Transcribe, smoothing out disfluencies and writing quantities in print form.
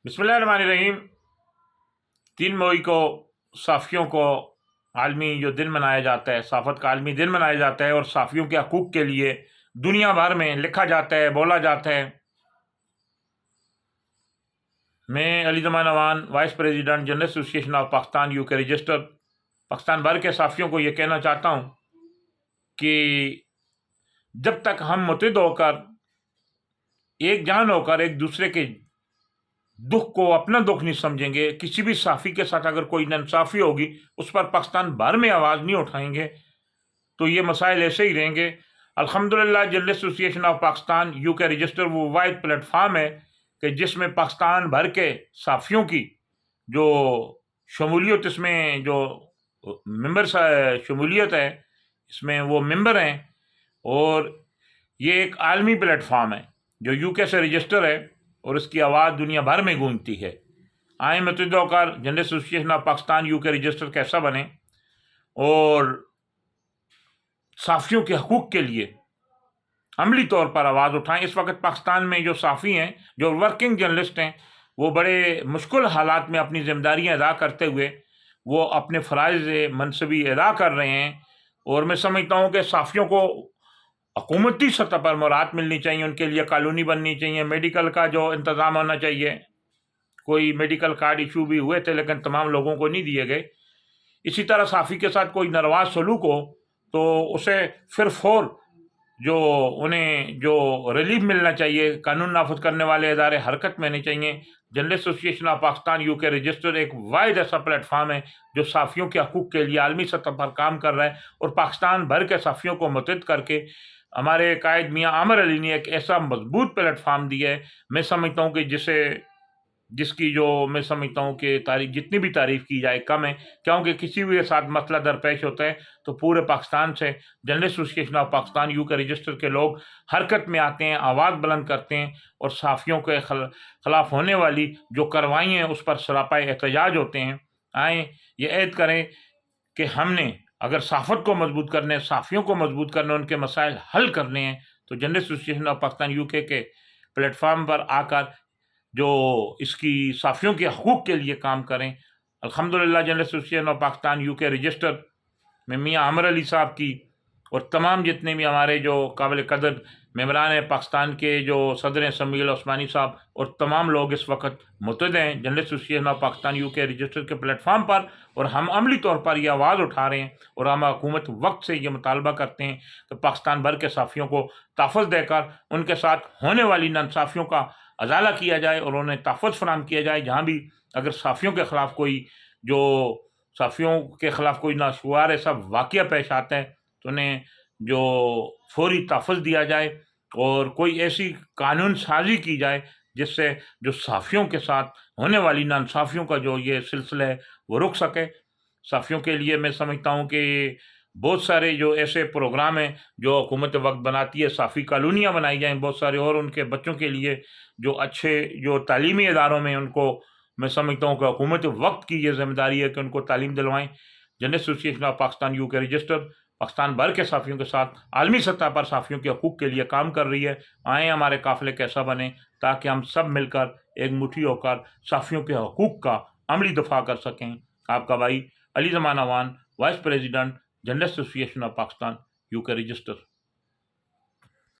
बिस्मिल्लाहिर्रहमानिर्रहीम। 3 मई को साफ़ियों को आलमी जो दिन मनाया जाता है, साफ़त का आलमी दिन मनाया जाता है और साफ़ियों के हकूक़ के लिए दुनिया भर में लिखा जाता है, बोला जाता है। मैं Ali Zaman Awan, vice president general association of Pakistan UK register, Pakistan भर के साफ़ियों को ये कहना चाहता हूँ कि जब तक हम मुत्तहिद होकर, एक जान होकर एक दूसरे के दुख को अपना दुख नहीं समझेंगे, किसी भी साफ़ी के साथ अगर कोई नाइंसाफ़ी होगी उस पर पाकिस्तान भर में आवाज़ नहीं उठाएंगे तो ये मसाइल ऐसे ही रहेंगे। अल्हम्दुलिल्लाह general association of Pakistan UK register वो वाहिद प्लेटफार्म है कि जिसमें पाकिस्तान भर के साफ़ियों की जो शमूलियत, इसमें जो मेंबर शमूलियत है, इसमें वो मेंबर हैं और ये एक आलमी प्लेटफार्म है जो यूके से रजिस्टर है और इसकी आवाज़ दुनिया भर में गूंजती है। आए मुत्तहिद होकर general association of Pakistan UK register कैसा बने और साफ़ियों के हकूक़ के लिए अमली तौर पर आवाज़ उठाएं। इस वक्त पाकिस्तान में जो साफ़ी हैं, जो वर्किंग जर्नलिस्ट हैं, वो बड़े मुश्किल हालात में अपनी ज़िम्मेदारियाँ अदा करते हुए वो अपने फ़राइज़ मनसबी अदा कर रहे हैं और मैं समझता हूँ कि साफ़ियों को हुकूमती सतह पर मुराद मिलनी चाहिए, उनके लिए कॉलोनी बननी चाहिए, मेडिकल का जो इंतज़ाम होना चाहिए। कोई मेडिकल कार्ड इशू भी हुए थे लेकिन तमाम लोगों को नहीं दिए गए। इसी तरह साफ़ी के साथ कोई नारवा सलूक हो तो उसे फिर फौर जो उन्हें जो रिलीफ मिलना चाहिए, कानून नाफिज करने वाले इदारे हरकत में आने चाहिए। General association of Pakistan UK register एक वाहिद ऐसा प्लेटफार्म है जो साफ़ियों के हकूक़ के लिए आलमी सतह पर काम कर रहा है और पाकिस्तान भर के साफ़ियों को मुत्तहिद करके हमारे कायद मियाँ आमिर अली ने एक ऐसा मजबूत प्लेटफार्म दिया है। मैं समझता हूँ कि जिसकी जो मैं समझता हूँ कि तारीफ, जितनी भी तारीफ़ की जाए कम है, क्योंकि किसी भी के साथ मसला दरपेश होता है तो पूरे पाकिस्तान से general association of Pakistan UK register के लोग हरकत में आते हैं, आवाज़ बुलंद करते हैं और साफ़ियों के ख़िलाफ़ होने वाली जो कार्रवाई हैं उस पर सरापा एहतजाज होते हैं। आएँ ये ऐद करें कि हमने अगर साफ़त को मजबूत करना है, साफ़ियों को मजबूत करना है, उनके मसाइल हल करने हैं तो general association of Pakistan UK के प्लेटफार्म पर आकर जो इसकी साफ़ियों के हकूक़ के लिए काम करें। अल्हम्दुलिल्लाह general association of Pakistan UK register में मियाँ आमिर अली साहब की और तमाम जितने भी हमारे जो काबिल कदर मेंबरान हैं, पाकिस्तान के जो सदर हैं समील उस्मानी साहब और तमाम लोग इस वक्त मुत्तहिद हैं general association of Pakistan UK register के प्लेटफार्म पर और हम अमली तौर पर यह आवाज़ उठा रहे हैं और हम हुकूमत वक्त से ये मुतालबा करते हैं कि पाकिस्तान भर के साफ़ियों को तहफ़्फ़ुज़ देकर उनके साथ होने वाली नाइंसाफ़ियों का अजाला किया जाए और उन्हें तहफ़्फ़ुज़ फराहम किया जाए। जहाँ भी अगर साफ़ियों के ख़िलाफ़ कोई नाशवार ऐसा वाक़या पेश आता है तो उन्हें जो फौरी तहफ़्फ़ुज़ दिया जाए और कोई ऐसी कानून साज़ी की जाए जिससे जो साफ़ियों के साथ होने वाली नाइंसाफ़ियों का जो ये सिलसिला है वो रुक सके। साफ़ियों के लिए मैं समझता हूँ कि बहुत सारे जो ऐसे प्रोग्राम हैं जो हुकूमत वक्त बनाती है, साफ़ी कॉलोनियाँ बनाई जाएँ बहुत सारे और उनके बच्चों के लिए जो अच्छे जो तालीमी इदारों में उनको मैं समझता हूँ कि हुकूमत वक्त की ये ज़िम्मेदारी है कि उनको तालीम दिलवाएँ। General association of Pakistan UK register Pakistan भर के साफ़ियों के साथ आलमी सतह पर साफ़ियों के हकूक़ के लिए काम कर रही है। आएँ हमारे काफ़िले कैसा बने ताकि हम सब मिलकर एक मुट्ठी होकर साफ़ियों के हकूक़ का अमली दफ़ा कर सकें। आपका भाई Ali Zaman Awan, vice president general association of Pakistan UK register.